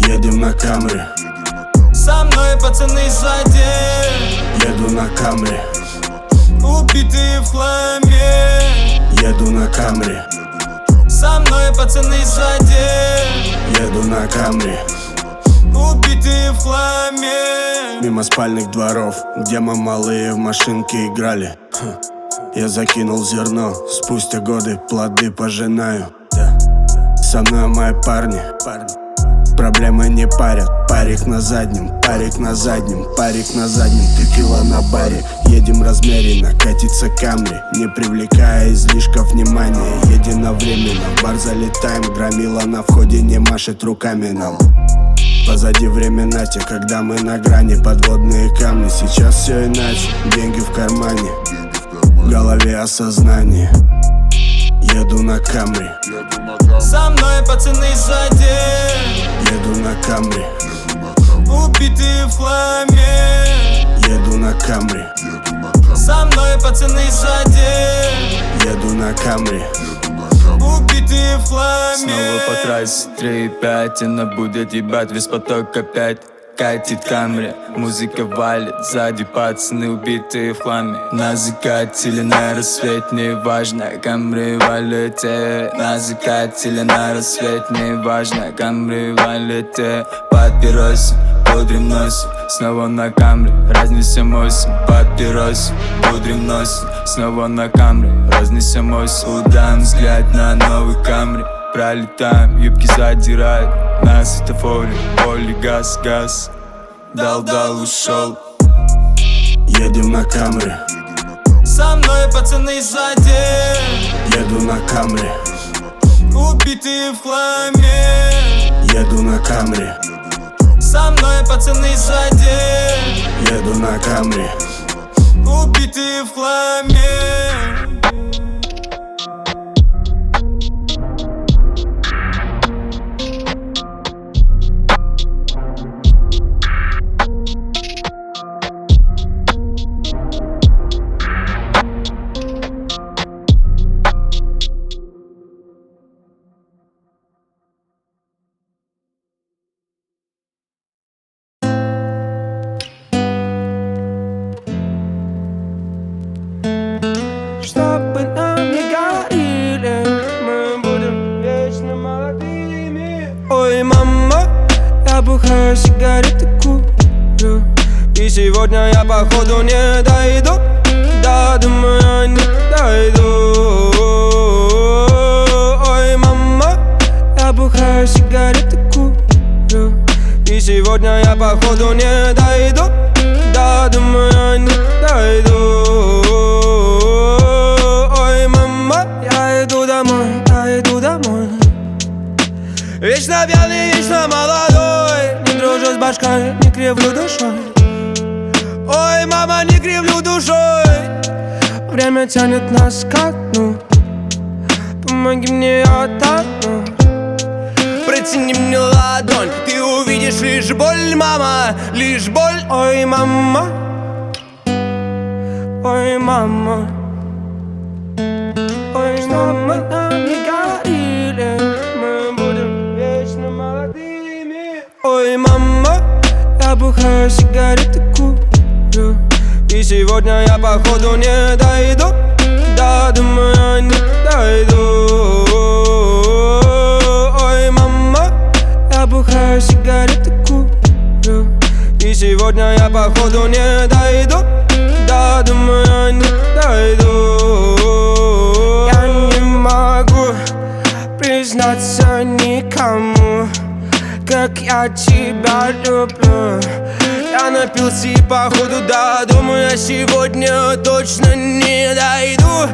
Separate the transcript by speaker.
Speaker 1: Едем на Камри.
Speaker 2: Со мной пацаны сзади.
Speaker 1: Еду на Камри.
Speaker 2: Убитые в хламе.
Speaker 1: Еду на Камри.
Speaker 2: Со мной пацаны сзади.
Speaker 1: Еду на Камри.
Speaker 2: Убитые в хламе.
Speaker 1: Мимо спальных дворов, где мы малые в машинке играли. Я закинул зерно, спустя годы плоды пожинаю. Со мной мои парни. Проблемы не парят. Парик на заднем, парик на заднем, парик на заднем. Текила на баре. Едем размеренно, катится Камри, не привлекая излишков внимания. Единовременно в бар залетаем. Громила на входе не машет руками нам. Позади времена те, когда мы на грани. Подводные камни, сейчас все иначе. Деньги в кармане, в голове осознание. Еду на Камри.
Speaker 2: Со мной пацаны сзади.
Speaker 1: Еду на Камри.
Speaker 2: Убитые в хламе.
Speaker 1: Еду на Камри.
Speaker 2: Со мной пацаны сзади.
Speaker 1: Еду на Камри.
Speaker 2: Убитые в хламе.
Speaker 3: Снова по трассе 3,5, она будет ебать весь поток опять. Катит Камри, музыка валит, сзади пацаны убитые в хламе. На закате или на рассвете, неважно, Камри валит. На закате или на рассвете, неважно, Камри валит. Папиросы, пудрим носы, снова на Камри, разнесем осень. Папиросы, пудрим носы, снова на Камри, разнесем осень. Удаем взгляд на новый Камри. Пролетаем, юбки задирают на светофоре, поле газ, газ. Дал, ушел.
Speaker 1: Едем на Камри.
Speaker 2: Со мной пацаны сзади.
Speaker 1: Еду на Камри.
Speaker 2: Убитые в хламе.
Speaker 1: Еду на Камри.
Speaker 2: Со мной пацаны сзади.
Speaker 1: Еду на Камри.
Speaker 2: Убитые в хламе.
Speaker 4: Чтобы нам не горели, мы будем вечно молодыми. Ой, мама, я бухаю, сигареты курю, и сегодня я походу не дойду. Да, думаю, не дойду. Ой, мама, я бухаю, сигареты курю, и сегодня я походу не дойду. Да, думаю, не дойду. Вечно пьяный, вечно молодой, не дружу с башкой, не кривлю душой. Ой, мама, не кривлю душой. Время тянет нас ко дну, помоги мне отдохнуть. Протяни мне ладонь, ты увидишь лишь боль, мама, лишь боль. Ой, мама, ой, мама, ой, мама, нам не горели, мы будем вечно молодыми. Ой, мама, я бухаю, сигареты курю, и сегодня я походу не дойду. Да, думаю, не дойду. Ой, мама, я бухаю, сигареты курю, и сегодня я походу не дойду. Да, думаю, не дойду. Я не могу признаться никому, как я тебя люблю. Я напился и походу, да, думаю, я сегодня точно не дойду.